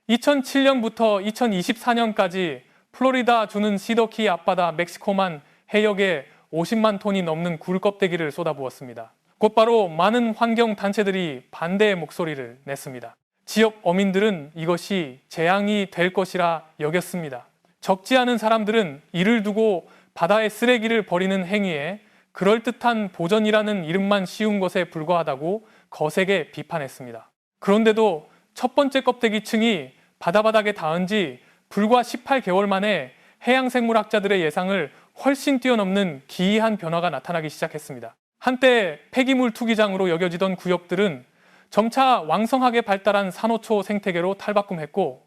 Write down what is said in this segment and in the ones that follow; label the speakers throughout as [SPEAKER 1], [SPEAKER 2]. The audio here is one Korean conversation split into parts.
[SPEAKER 1] 2007년부터 2024년까지 플로리다 주는 시더키 앞바다 멕시코만 해역에 50만 톤이 넘는 굴 껍데기를 쏟아부었습니다. 곧바로 많은 환경 단체들이 반대의 목소리를 냈습니다. 지역 어민들은 이것이 재앙이 될 것이라 여겼습니다. 적지 않은 사람들은 이를 두고 바다에 쓰레기를 버리는 행위에 그럴듯한 보전이라는 이름만 씌운 것에 불과하다고 거세게 비판했습니다. 그런데도 첫 번째 껍데기층이 바다바닥에 닿은 지 불과 18개월 만에 해양생물학자들의 예상을 훨씬 뛰어넘는 기이한 변화가 나타나기 시작했습니다. 한때 폐기물 투기장으로 여겨지던 구역들은 점차 왕성하게 발달한 산호초 생태계로 탈바꿈했고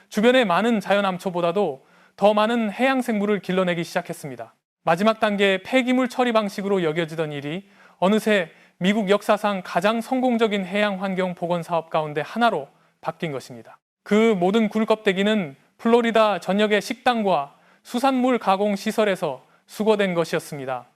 [SPEAKER 1] 주변의 많은 자연암초보다도 더 많은 해양생물을 길러내기 시작했습니다. 마지막 단계의 폐기물 처리 방식으로 여겨지던 일이 어느새 미국 역사상 가장 성공적인 해양환경 복원 사업 가운데 하나로 바뀐 것입니다. 그 모든 굴 껍데기는 플로리다 전역의 식당과 수산물 가공 시설에서 수거된 것이었습니다.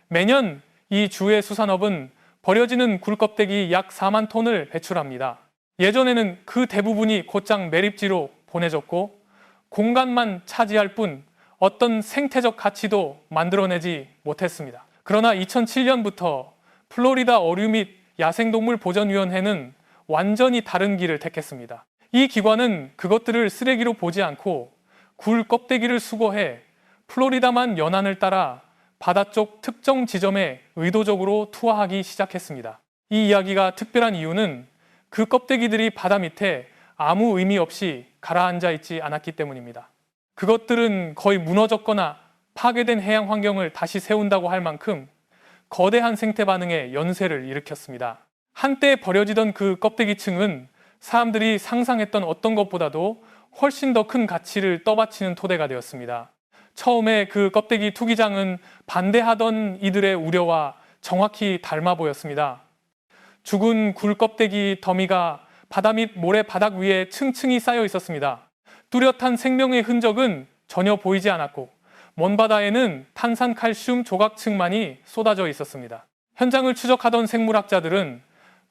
[SPEAKER 1] 매년 이 주의 수산업은 버려지는 굴 껍데기 약 4만 톤을 배출합니다. 예전에는 그 대부분이 곧장 매립지로 보내졌고 공간만 차지할 뿐 어떤 생태적 가치도 만들어내지 못했습니다. 그러나 2007년부터 플로리다 어류 및 야생동물 보전위원회는 완전히 다른 길을 택했습니다. 이 기관은 그것들을 쓰레기로 보지 않고 굴 껍데기를 수거해 플로리다만 연안을 따라 바다 쪽 특정 지점에 의도적으로 투하하기 시작했습니다. 이 이야기가 특별한 이유는 그 껍데기들이 바다 밑에 아무 의미 없이 가라앉아 있지 않았기 때문입니다. 그것들은 거의 무너졌거나 파괴된 해양 환경을 다시 세운다고 할 만큼 거대한 생태 반응의 연쇄를 일으켰습니다. 한때 버려지던 그 껍데기층은 사람들이 상상했던 어떤 것보다도 훨씬 더 큰 가치를 떠받치는 토대가 되었습니다. 처음에 그 껍데기 투기장은 반대하던 이들의 우려와 정확히 닮아 보였습니다. 죽은 굴 껍데기 더미가 바다 및 모래 바닥 위에 층층이 쌓여 있었습니다. 뚜렷한 생명의 흔적은 전혀 보이지 않았고 먼 바다에는 탄산칼슘 조각층만이 쏟아져 있었습니다. 현장을 추적하던 생물학자들은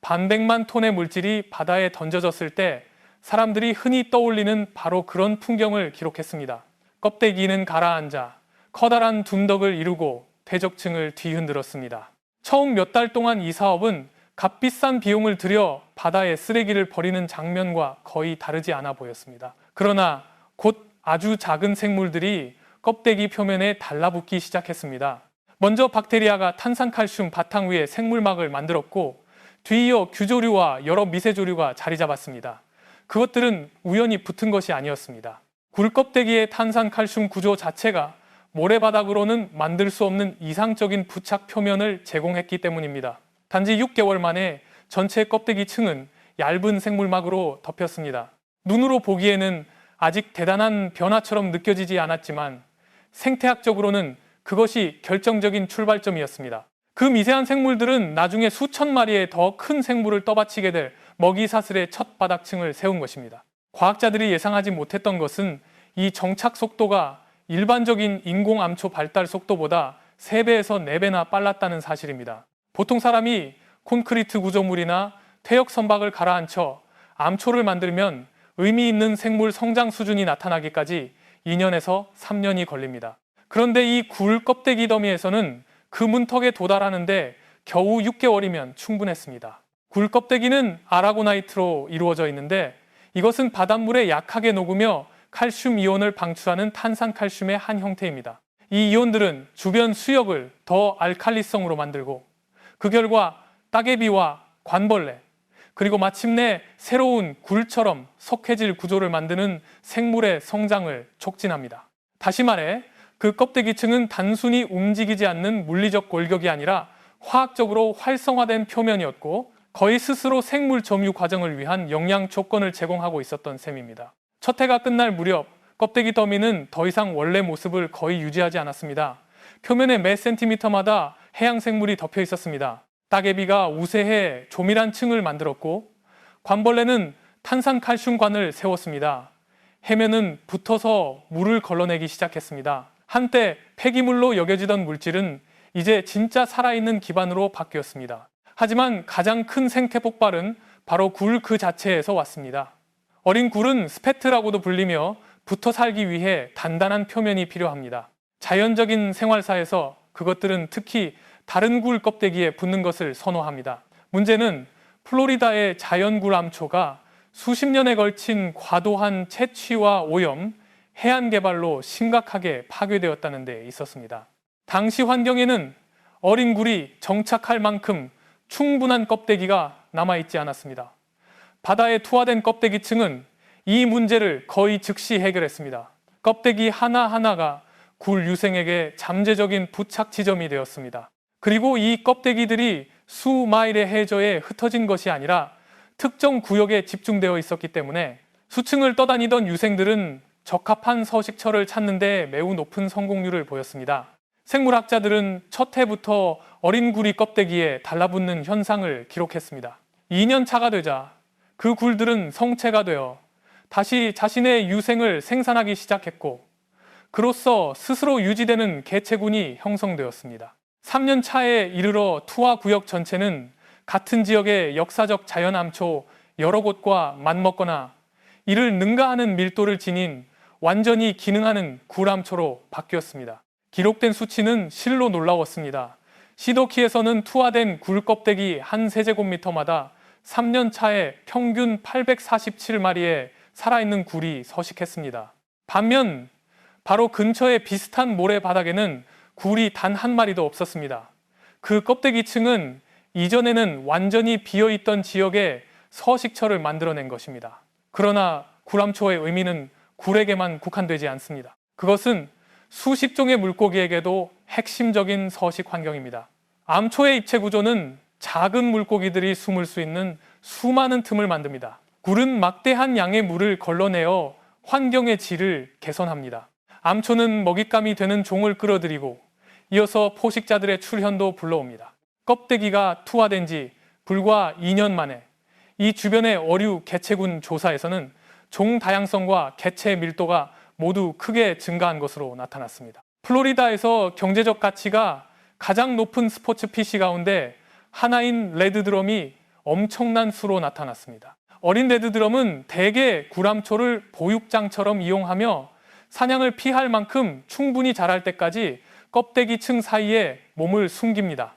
[SPEAKER 1] 반백만 톤의 물질이 바다에 던져졌을 때 사람들이 흔히 떠올리는 바로 그런 풍경을 기록했습니다. 껍데기는 가라앉아 커다란 둔덕을 이루고 퇴적층을 뒤흔들었습니다. 처음 몇 달 동안 이 사업은 값비싼 비용을 들여 바다에 쓰레기를 버리는 장면과 거의 다르지 않아 보였습니다. 그러나 곧 아주 작은 생물들이 껍데기 표면에 달라붙기 시작했습니다. 먼저 박테리아가 탄산칼슘 바탕 위에 생물막을 만들었고 뒤이어 규조류와 여러 미세조류가 자리 잡았습니다. 그것들은 우연히 붙은 것이 아니었습니다. 굴 껍데기의 탄산칼슘 구조 자체가 모래바닥으로는 만들 수 없는 이상적인 부착 표면을 제공했기 때문입니다. 단지 6개월 만에 전체 껍데기 층은 얇은 생물막으로 덮였습니다. 눈으로 보기에는 아직 대단한 변화처럼 느껴지지 않았지만 생태학적으로는 그것이 결정적인 출발점이었습니다. 그 미세한 생물들은 나중에 수천 마리의 더 큰 생물을 떠받치게 될 먹이 사슬의 첫 바닥층을 세운 것입니다. 과학자들이 예상하지 못했던 것은 이 정착 속도가 일반적인 인공암초 발달 속도보다 3배에서 4배나 빨랐다는 사실입니다. 보통 사람이 콘크리트 구조물이나 퇴역 선박을 가라앉혀 암초를 만들면 의미 있는 생물 성장 수준이 나타나기까지 2년에서 3년이 걸립니다. 그런데 이 굴 껍데기 더미에서는 그 문턱에 도달하는데 겨우 6개월이면 충분했습니다. 굴 껍데기는 아라고나이트로 이루어져 있는데 이것은 바닷물에 약하게 녹으며 칼슘 이온을 방출하는 탄산칼슘의 한 형태입니다. 이 이온들은 주변 수역을 더 알칼리성으로 만들고 그 결과 따개비와 관벌레 그리고 마침내 새로운 굴처럼 석회질 구조를 만드는 생물의 성장을 촉진합니다. 다시 말해 그 껍데기층은 단순히 움직이지 않는 물리적 골격이 아니라 화학적으로 활성화된 표면이었고 거의 스스로 생물 점유 과정을 위한 영양 조건을 제공하고 있었던 셈입니다. 첫 해가 끝날 무렵 껍데기 더미는 더 이상 원래 모습을 거의 유지하지 않았습니다. 표면에 몇 센티미터마다 해양 생물이 덮여 있었습니다. 따개비가 우세해 조밀한 층을 만들었고 관벌레는 탄산칼슘관을 세웠습니다. 해면은 붙어서 물을 걸러내기 시작했습니다. 한때 폐기물로 여겨지던 물질은 이제 진짜 살아있는 기반으로 바뀌었습니다. 하지만 가장 큰 생태 폭발은 바로 굴 그 자체에서 왔습니다. 어린 굴은 스페트라고도 불리며 붙어 살기 위해 단단한 표면이 필요합니다. 자연적인 생활사에서 그것들은 특히 다른 굴 껍데기에 붙는 것을 선호합니다. 문제는 플로리다의 자연굴 암초가 수십 년에 걸친 과도한 채취와 오염, 해안 개발로 심각하게 파괴되었다는 데 있었습니다. 당시 환경에는 어린 굴이 정착할 만큼 충분한 껍데기가 남아있지 않았습니다. 바다에 투하된 껍데기층은 이 문제를 거의 즉시 해결했습니다. 껍데기 하나하나가 굴 유생에게 잠재적인 부착 지점이 되었습니다. 그리고 이 껍데기들이 수마일의 해저에 흩어진 것이 아니라 특정 구역에 집중되어 있었기 때문에 수층을 떠다니던 유생들은 적합한 서식처를 찾는 데 매우 높은 성공률을 보였습니다. 생물학자들은 첫 해부터 어린 굴이 껍데기에 달라붙는 현상을 기록했습니다. 2년 차가 되자 그 굴들은 성체가 되어 다시 자신의 유생을 생산하기 시작했고, 그로써 스스로 유지되는 개체군이 형성되었습니다. 3년 차에 이르러 투하 구역 전체는 같은 지역의 역사적 자연암초 여러 곳과 맞먹거나 이를 능가하는 밀도를 지닌 완전히 기능하는 굴암초로 바뀌었습니다. 기록된 수치는 실로 놀라웠습니다. 시도키에서는 투하된 굴 껍데기 한 세제곱미터마다 3년 차에 평균 847마리의 살아있는 굴이 서식했습니다. 반면 바로 근처의 비슷한 모래바닥에는 굴이 단 한 마리도 없었습니다. 그 껍데기층은 이전에는 완전히 비어있던 지역에 서식처를 만들어낸 것입니다. 그러나 굴암초의 의미는 굴에게만 국한되지 않습니다. 그것은 수십 종의 물고기에게도 핵심적인 서식 환경입니다. 암초의 입체 구조는 작은 물고기들이 숨을 수 있는 수많은 틈을 만듭니다. 굴은 막대한 양의 물을 걸러내어 환경의 질을 개선합니다. 암초는 먹잇감이 되는 종을 끌어들이고 이어서 포식자들의 출현도 불러옵니다. 껍데기가 투하된 지 불과 2년 만에 이 주변의 어류 개체군 조사에서는 종 다양성과 개체 밀도가 모두 크게 증가한 것으로 나타났습니다. 플로리다에서 경제적 가치가 가장 높은 스포츠 피시 가운데 하나인 레드드럼이 엄청난 수로 나타났습니다. 어린 레드드럼은 대개 굴암초를 보육장처럼 이용하며 사냥을 피할 만큼 충분히 자랄 때까지 껍데기층 사이에 몸을 숨깁니다.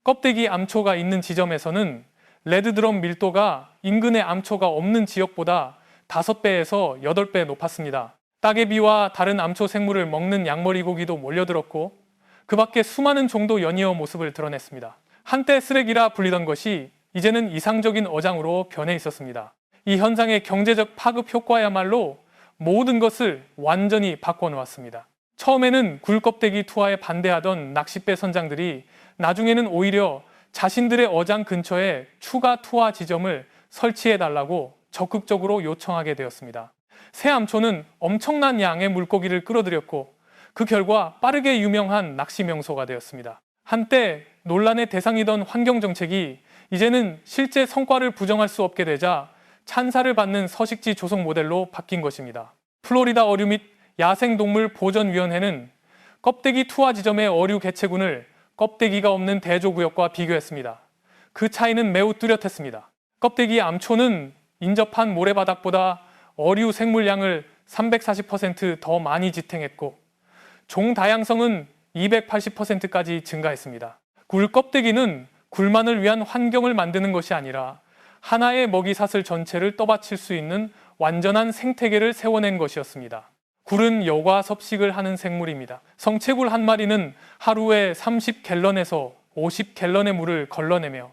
[SPEAKER 1] 껍데기 암초가 있는 지점에서는 레드드럼 밀도가 인근의 암초가 없는 지역보다 5배에서 8배 높았습니다. 따개비와 다른 암초 생물을 먹는 양머리 고기도 몰려들었고 그 밖에 수많은 종도 연이어 모습을 드러냈습니다. 한때 쓰레기라 불리던 것이 이제는 이상적인 어장으로 변해 있었습니다. 이 현상의 경제적 파급 효과야말로 모든 것을 완전히 바꿔놓았습니다. 처음에는 굴껍데기 투하에 반대하던 낚싯배 선장들이 나중에는 오히려 자신들의 어장 근처에 추가 투하 지점을 설치해달라고 적극적으로 요청하게 되었습니다. 새 암초는 엄청난 양의 물고기를 끌어들였고 그 결과 빠르게 유명한 낚시 명소가 되었습니다. 한때 논란의 대상이던 환경정책이 이제는 실제 성과를 부정할 수 없게 되자 찬사를 받는 서식지 조성 모델로 바뀐 것입니다. 플로리다 어류 및 야생동물 보전위원회는 껍데기 투하 지점의 어류 개체군을 껍데기가 없는 대조구역과 비교했습니다. 그 차이는 매우 뚜렷했습니다. 껍데기 암초는 인접한 모래바닥보다 어류 생물량을 340% 더 많이 지탱했고 종 다양성은 280%까지 증가했습니다. 굴 껍데기는 굴만을 위한 환경을 만드는 것이 아니라 하나의 먹이사슬 전체를 떠받칠 수 있는 완전한 생태계를 세워낸 것이었습니다. 굴은 여과 섭식을 하는 생물입니다. 성체굴 한 마리는 하루에 30갤런에서 50갤런의 물을 걸러내며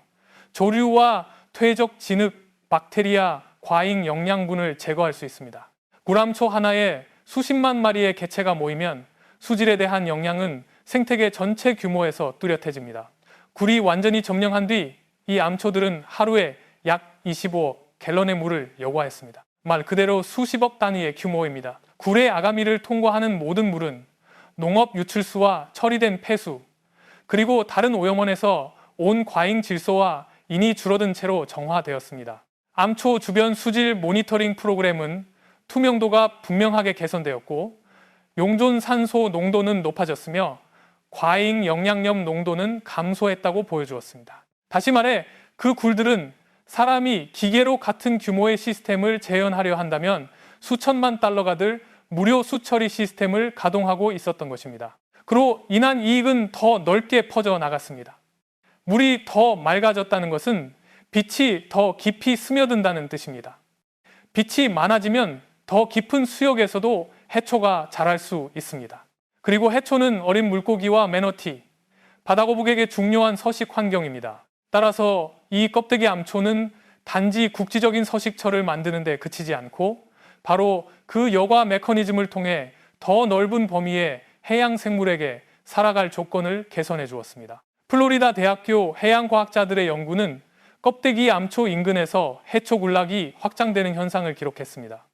[SPEAKER 1] 조류와 퇴적 진흙, 박테리아, 과잉 영양분을 제거할 수 있습니다. 굴암초 하나에 수십만 마리의 개체가 모이면 수질에 대한 영향은 생태계 전체 규모에서 뚜렷해집니다. 굴이 완전히 점령한 뒤 이 암초들은 하루에 약 25억 갤런의 물을 여과했습니다. 말 그대로 수십억 단위의 규모입니다. 굴의 아가미를 통과하는 모든 물은 농업 유출수와 처리된 폐수, 그리고 다른 오염원에서 온 과잉 질소와 인이 줄어든 채로 정화되었습니다. 암초 주변 수질 모니터링 프로그램은 투명도가 분명하게 개선되었고 용존 산소 농도는 높아졌으며 과잉 영양염 농도는 감소했다고 보여주었습니다. 다시 말해 그 굴들은 사람이 기계로 같은 규모의 시스템을 재현하려 한다면 수천만 달러가 들 무료 수처리 시스템을 가동하고 있었던 것입니다. 그로 인한 이익은 더 넓게 퍼져나갔습니다. 물이 더 맑아졌다는 것은 빛이 더 깊이 스며든다는 뜻입니다. 빛이 많아지면 더 깊은 수역에서도 해초가 자랄 수 있습니다. 그리고 해초는 어린 물고기와 매너티, 바다거북에게 중요한 서식 환경입니다. 따라서 이 껍데기 암초는 단지 국지적인 서식처를 만드는 데 그치지 않고 바로 그 여과 메커니즘을 통해 더 넓은 범위의 해양 생물에게 살아갈 조건을 개선해 주었습니다. 플로리다 대학교 해양과학자들의 연구는 껍데기 암초 인근에서 해초 군락이 확장되는 현상을 기록했습니다.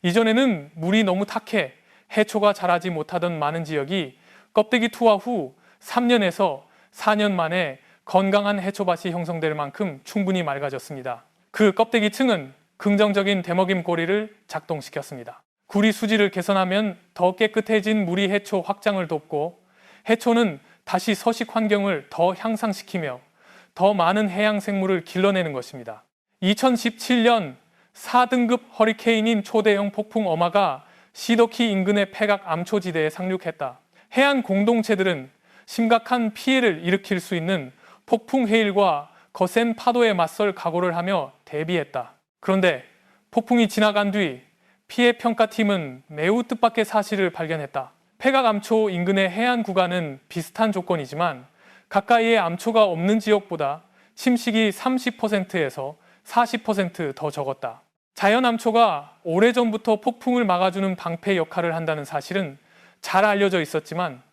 [SPEAKER 1] 이전에는 물이 너무 탁해 해초가 자라지 못하던 많은 지역이 껍데기 투하 후 3년에서 4년 만에 건강한 해초밭이 형성될 만큼 충분히 맑아졌습니다. 그 껍데기층은 긍정적인 대먹임고리를 작동시켰습니다. 구리 수질을 개선하면 더 깨끗해진 무리 해초 확장을 돕고 해초는 다시 서식 환경을 더 향상시키며 더 많은 해양 생물을 길러내는 것입니다. 2017년 4등급 허리케인인 초대형 폭풍 어마가 시더키 인근의 백악 암초지대에 상륙했다. 해안 공동체들은 심각한 피해를 일으킬 수 있는 폭풍 해일과 거센 파도에 맞설 각오를 하며 대비했다. 그런데 폭풍이 지나간 뒤 피해 평가팀은 매우 뜻밖의 사실을 발견했다. 백악 암초 인근의 해안 구간은 비슷한 조건이지만 가까이에 암초가 없는 지역보다 침식이 30%에서 40% 더 적었다. 자연 암초가 오래전부터 폭풍을 막아주는 방패 역할을 한다는 사실은 잘 알려져 있었지만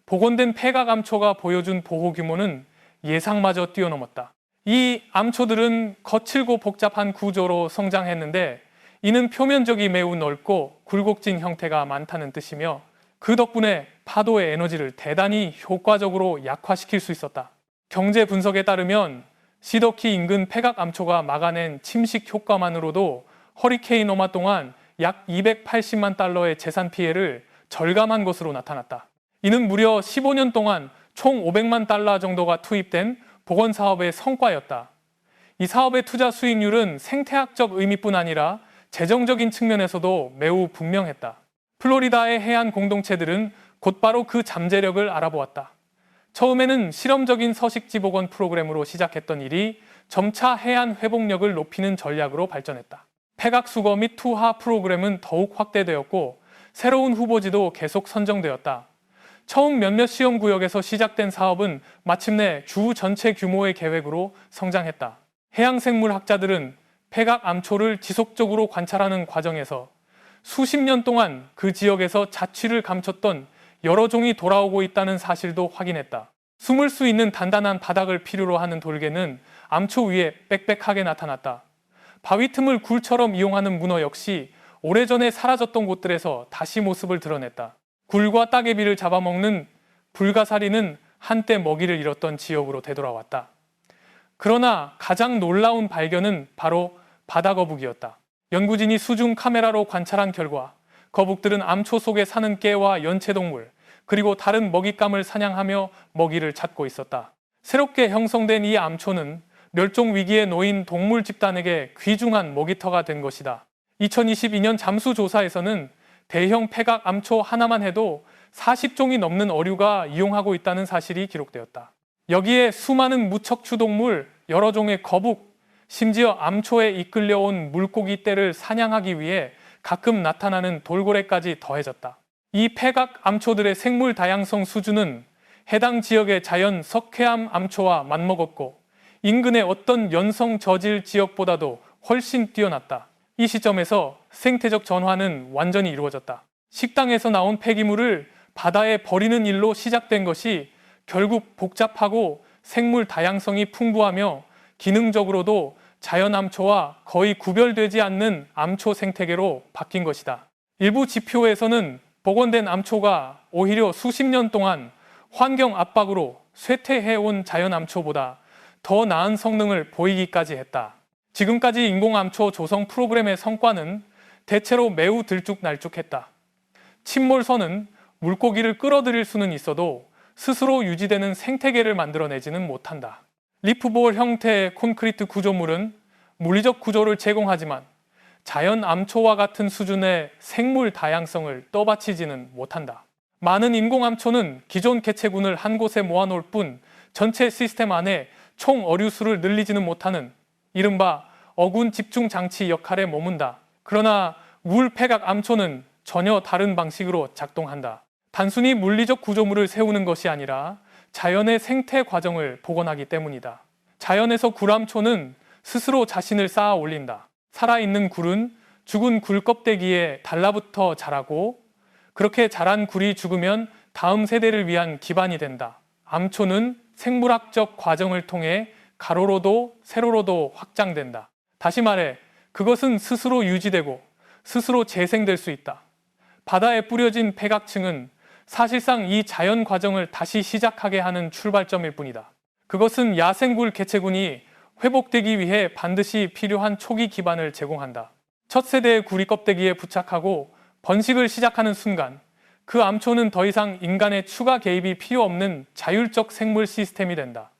[SPEAKER 1] 복원된 백악 암초가 보여준 보호 규모는 예상마저 뛰어넘었다. 이 암초들은 거칠고 복잡한 구조로 성장했는데 이는 표면적이 매우 넓고 굴곡진 형태가 많다는 뜻이며 그 덕분에 파도의 에너지를 대단히 효과적으로 약화시킬 수 있었다. 경제 분석에 따르면 시더키 인근 백악 암초가 막아낸 침식 효과만으로도 허리케인 어마 동안 약 280만 달러의 재산 피해를 절감한 것으로 나타났다. 이는 무려 15년 동안 총 500만 달러 정도가 투입된 복원 사업의 성과였다. 이 사업의 투자 수익률은 생태학적 의미뿐 아니라 재정적인 측면에서도 매우 분명했다. 플로리다의 해안 공동체들은 곧바로 그 잠재력을 알아보았다. 처음에는 실험적인 서식지 복원 프로그램으로 시작했던 일이 점차 해안 회복력을 높이는 전략으로 발전했다. 백악 수거 및 투하 프로그램은 더욱 확대되었고 새로운 후보지도 계속 선정되었다. 처음 몇몇 시험구역에서 시작된 사업은 마침내 주 전체 규모의 계획으로 성장했다. 해양생물학자들은 백악 암초를 지속적으로 관찰하는 과정에서 수십 년 동안 그 지역에서 자취를 감췄던 여러 종이 돌아오고 있다는 사실도 확인했다. 숨을 수 있는 단단한 바닥을 필요로 하는 돌개는 암초 위에 빽빽하게 나타났다. 바위 틈을 굴처럼 이용하는 문어 역시 오래전에 사라졌던 곳들에서 다시 모습을 드러냈다. 굴과 따개비를 잡아먹는 불가사리는 한때 먹이를 잃었던 지역으로 되돌아왔다. 그러나 가장 놀라운 발견은 바로 바다거북이었다. 연구진이 수중 카메라로 관찰한 결과 거북들은 암초 속에 사는 깨와 연체동물 그리고 다른 먹잇감을 사냥하며 먹이를 찾고 있었다. 새롭게 형성된 이 암초는 멸종 위기에 놓인 동물 집단에게 귀중한 먹이터가 된 것이다. 2022년 잠수 조사에서는 대형 백악 암초 하나만 해도 40종이 넘는 어류가 이용하고 있다는 사실이 기록되었다. 여기에 수많은 무척추 동물, 여러 종의 거북, 심지어 암초에 이끌려온 물고기 떼를 사냥하기 위해 가끔 나타나는 돌고래까지 더해졌다. 이 백악 암초들의 생물 다양성 수준은 해당 지역의 자연 석회암 암초와 맞먹었고 인근의 어떤 연성 저질 지역보다도 훨씬 뛰어났다. 이 시점에서 생태적 전환은 완전히 이루어졌다. 식당에서 나온 폐기물을 바다에 버리는 일로 시작된 것이 결국 복잡하고 생물 다양성이 풍부하며 기능적으로도 자연 암초와 거의 구별되지 않는 암초 생태계로 바뀐 것이다. 일부 지표에서는 복원된 암초가 오히려 수십 년 동안 환경 압박으로 쇠퇴해온 자연 암초보다 더 나은 성능을 보이기까지 했다. 지금까지 인공암초 조성 프로그램의 성과는 대체로 매우 들쭉날쭉했다. 침몰선은 물고기를 끌어들일 수는 있어도 스스로 유지되는 생태계를 만들어내지는 못한다. 리프볼 형태의 콘크리트 구조물은 물리적 구조를 제공하지만 자연 암초와 같은 수준의 생물 다양성을 떠받치지는 못한다. 많은 인공 암초는 기존 개체군을 한 곳에 모아놓을 뿐 전체 시스템 안에 총 어류수를 늘리지는 못하는 이른바 어군 집중 장치 역할에 머문다. 그러나 물 폐각 암초는 전혀 다른 방식으로 작동한다. 단순히 물리적 구조물을 세우는 것이 아니라 자연의 생태 과정을 복원하기 때문이다. 자연에서 굴암초는 스스로 자신을 쌓아 올린다. 살아있는 굴은 죽은 굴 껍데기에 달라붙어 자라고 그렇게 자란 굴이 죽으면 다음 세대를 위한 기반이 된다. 암초는 생물학적 과정을 통해 가로로도 세로로도 확장된다. 다시 말해 그것은 스스로 유지되고 스스로 재생될 수 있다. 바다에 뿌려진 폐각층은 사실상 이 자연 과정을 다시 시작하게 하는 출발점일 뿐이다. 그것은 야생굴 개체군이 회복되기 위해 반드시 필요한 초기 기반을 제공한다. 첫 세대의 구리 껍데기에 부착하고 번식을 시작하는 순간 그 암초는 더 이상 인간의 추가 개입이 필요 없는 자율적 생물 시스템이 된다.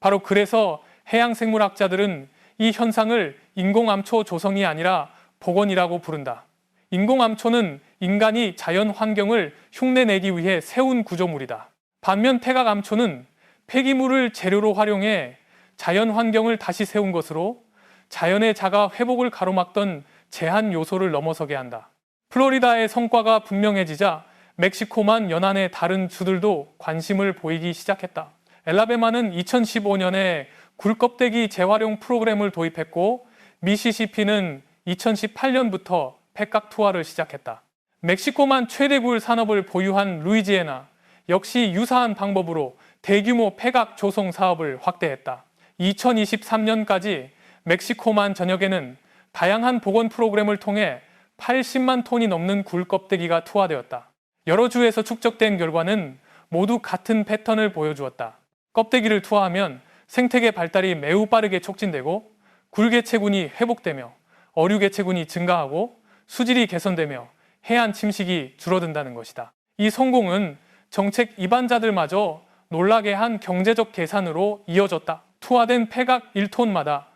[SPEAKER 1] 바로 그래서 해양 생물학자들은 이 현상을 인공암초 조성이 아니라 복원이라고 부른다. 인공암초는 인간이 자연 환경을 흉내내기 위해 세운 구조물이다. 반면 폐각암초는 폐기물을 재료로 활용해 자연 환경을 다시 세운 것으로 자연의 자가 회복을 가로막던 제한 요소를 넘어서게 한다. 플로리다의 성과가 분명해지자 멕시코만 연안의 다른 주들도 관심을 보이기 시작했다. 엘라베마는 2015년에 굴껍데기 재활용 프로그램을 도입했고 미시시피는 2018년부터 폐각 투하를 시작했다. 멕시코만 최대 굴 산업을 보유한 루이지애나 역시 유사한 방법으로 대규모 폐각 조성 사업을 확대했다. 2023년까지 멕시코만 전역에는 다양한 복원 프로그램을 통해 80만 톤이 넘는 굴 껍데기가 투하되었다. 여러 주에서 축적된 결과는 모두 같은 패턴을 보여주었다. 껍데기를 투하하면 생태계 발달이 매우 빠르게 촉진되고 굴 개체군이 회복되며 어류 개체군이 증가하고 수질이 개선되며 해안 침식이 줄어든다는 것이다. 이 성공은 정책 입안자들마저 놀라게 한 경제적 계산으로 이어졌다. 투하된 폐각 1톤마다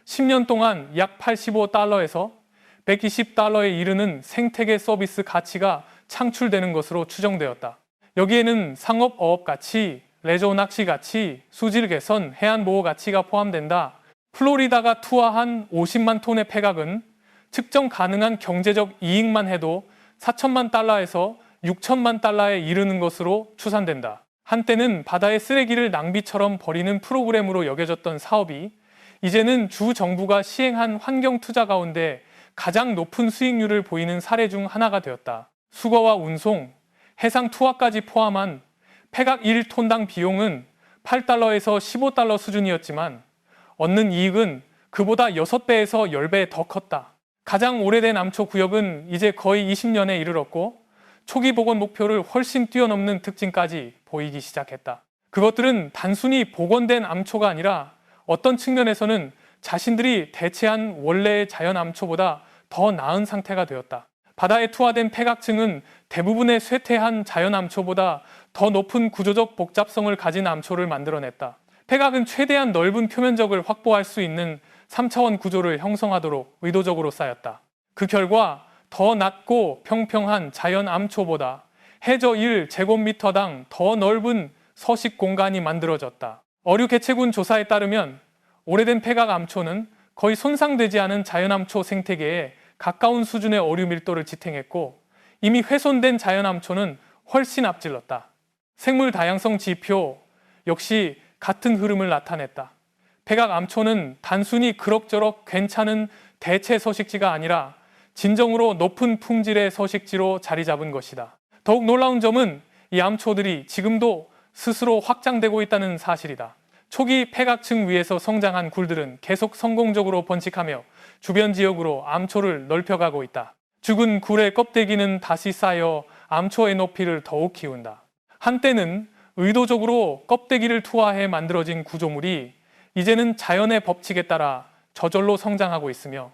[SPEAKER 1] 10년 동안 약 85달러에서 120달러에 이르는 생태계 서비스 가치가 창출되는 것으로 추정되었다. 여기에는 상업 어업 가치, 레저 낚시 가치, 수질 개선, 해안 보호 가치가 포함된다. 플로리다가 투하한 50만 톤의 폐각은 측정 가능한 경제적 이익만 해도 4천만 달러에서 6천만 달러에 이르는 것으로 추산된다. 한때는 바다의 쓰레기를 낭비처럼 버리는 프로그램으로 여겨졌던 사업이 이제는 주 정부가 시행한 환경 투자 가운데 가장 높은 수익률을 보이는 사례 중 하나가 되었다. 수거와 운송, 해상 투하까지 포함한 폐각 1톤당 비용은 8달러에서 15달러 수준이었지만 얻는 이익은 그보다 6배에서 10배 더 컸다. 가장 오래된 암초 구역은 이제 거의 20년에 이르렀고 초기 복원 목표를 훨씬 뛰어넘는 특징까지 보이기 시작했다. 그것들은 단순히 복원된 암초가 아니라 어떤 측면에서는 자신들이 대체한 원래의 자연 암초보다 더 나은 상태가 되었다. 바다에 투하된 폐각층은 대부분의 쇠퇴한 자연 암초보다 더 높은 구조적 복잡성을 가진 암초를 만들어냈다. 폐각은 최대한 넓은 표면적을 확보할 수 있는 3차원 구조를 형성하도록 의도적으로 쌓였다. 그 결과 더 낮고 평평한 자연 암초보다 해저 1제곱미터당 더 넓은 서식 공간이 만들어졌다. 어류 개체군 조사에 따르면 오래된 폐각 암초는 거의 손상되지 않은 자연 암초 생태계에 가까운 수준의 어류 밀도를 지탱했고 이미 훼손된 자연 암초는 훨씬 앞질렀다. 생물 다양성 지표 역시 같은 흐름을 나타냈다. 폐각 암초는 단순히 그럭저럭 괜찮은 대체 서식지가 아니라 진정으로 높은 품질의 서식지로 자리 잡은 것이다. 더욱 놀라운 점은 이 암초들이 지금도 스스로 확장되고 있다는 사실이다. 초기 폐각층 위에서 성장한 굴들은 계속 성공적으로 번식하며 주변 지역으로 암초를 넓혀가고 있다. 죽은 굴의 껍데기는 다시 쌓여 암초의 높이를 더욱 키운다. 한때는 의도적으로 껍데기를 투하해 만들어진 구조물이 이제는 자연의 법칙에 따라 저절로 성장하고 있으며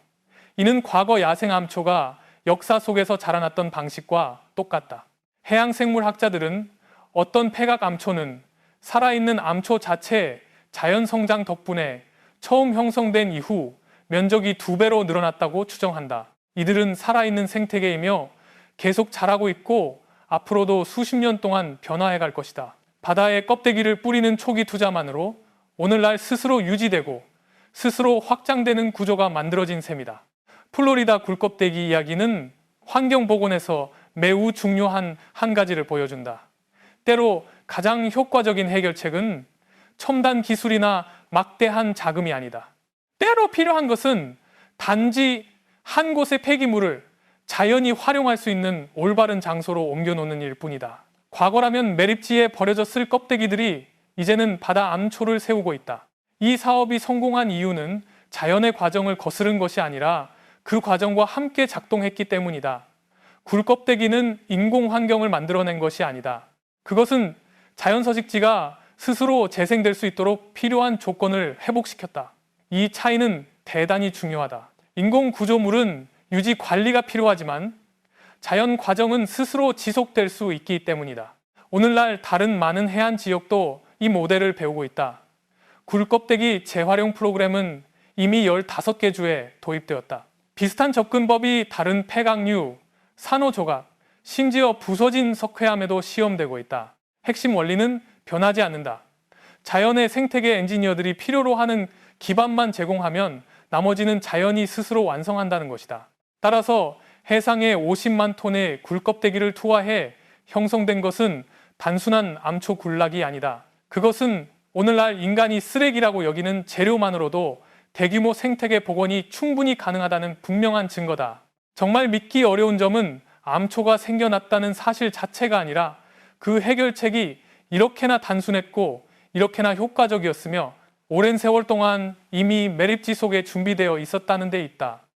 [SPEAKER 1] 이는 과거 야생 암초가 역사 속에서 자라났던 방식과 똑같다. 해양생물학자들은 어떤 폐각 암초는 살아있는 암초 자체의 자연 성장 덕분에 처음 형성된 이후 면적이 2배로 늘어났다고 추정한다. 이들은 살아있는 생태계이며 계속 자라고 있고 앞으로도 수십 년 동안 변화해 갈 것이다. 바다에 껍데기를 뿌리는 초기 투자만으로 오늘날 스스로 유지되고 스스로 확장되는 구조가 만들어진 셈이다. 플로리다 굴껍데기 이야기는 환경복원에서 매우 중요한 한 가지를 보여준다. 때로 가장 효과적인 해결책은 첨단 기술이나 막대한 자금이 아니다. 때로 필요한 것은 단지 한 곳의 폐기물을 자연히 활용할 수 있는 올바른 장소로 옮겨놓는 일뿐이다. 과거라면 매립지에 버려졌을 껍데기들이 이제는 바다 암초를 세우고 있다. 이 사업이 성공한 이유는 자연의 과정을 거스른 것이 아니라 그 과정과 함께 작동했기 때문이다. 굴껍데기는 인공 환경을 만들어낸 것이 아니다. 그것은 자연 서식지가 스스로 재생될 수 있도록 필요한 조건을 회복시켰다. 이 차이는 대단히 중요하다. 인공 구조물은 유지 관리가 필요하지만 자연 과정은 스스로 지속될 수 있기 때문이다. 오늘날 다른 많은 해안 지역도 이 모델을 배우고 있다. 굴껍데기 재활용 프로그램은 이미 15개 주에 도입되었다. 비슷한 접근법이 다른 폐각류, 산호조각, 심지어 부서진 석회암에도 시험되고 있다. 핵심 원리는 변하지 않는다. 자연의 생태계 엔지니어들이 필요로 하는 기반만 제공하면 나머지는 자연이 스스로 완성한다는 것이다. 따라서 해상에 50만 톤의 굴껍데기를 투하해 형성된 것은 단순한 암초 군락이 아니다. 그것은 오늘날 인간이 쓰레기라고 여기는 재료만으로도 대규모 생태계 복원이 충분히 가능하다는 분명한 증거다. 정말 믿기 어려운 점은 암초가 생겨났다는 사실 자체가 아니라 그 해결책이 이렇게나 단순했고 이렇게나 효과적이었으며 오랜 세월 동안 이미 매립지 속에 준비되어 있었다는 데 있다.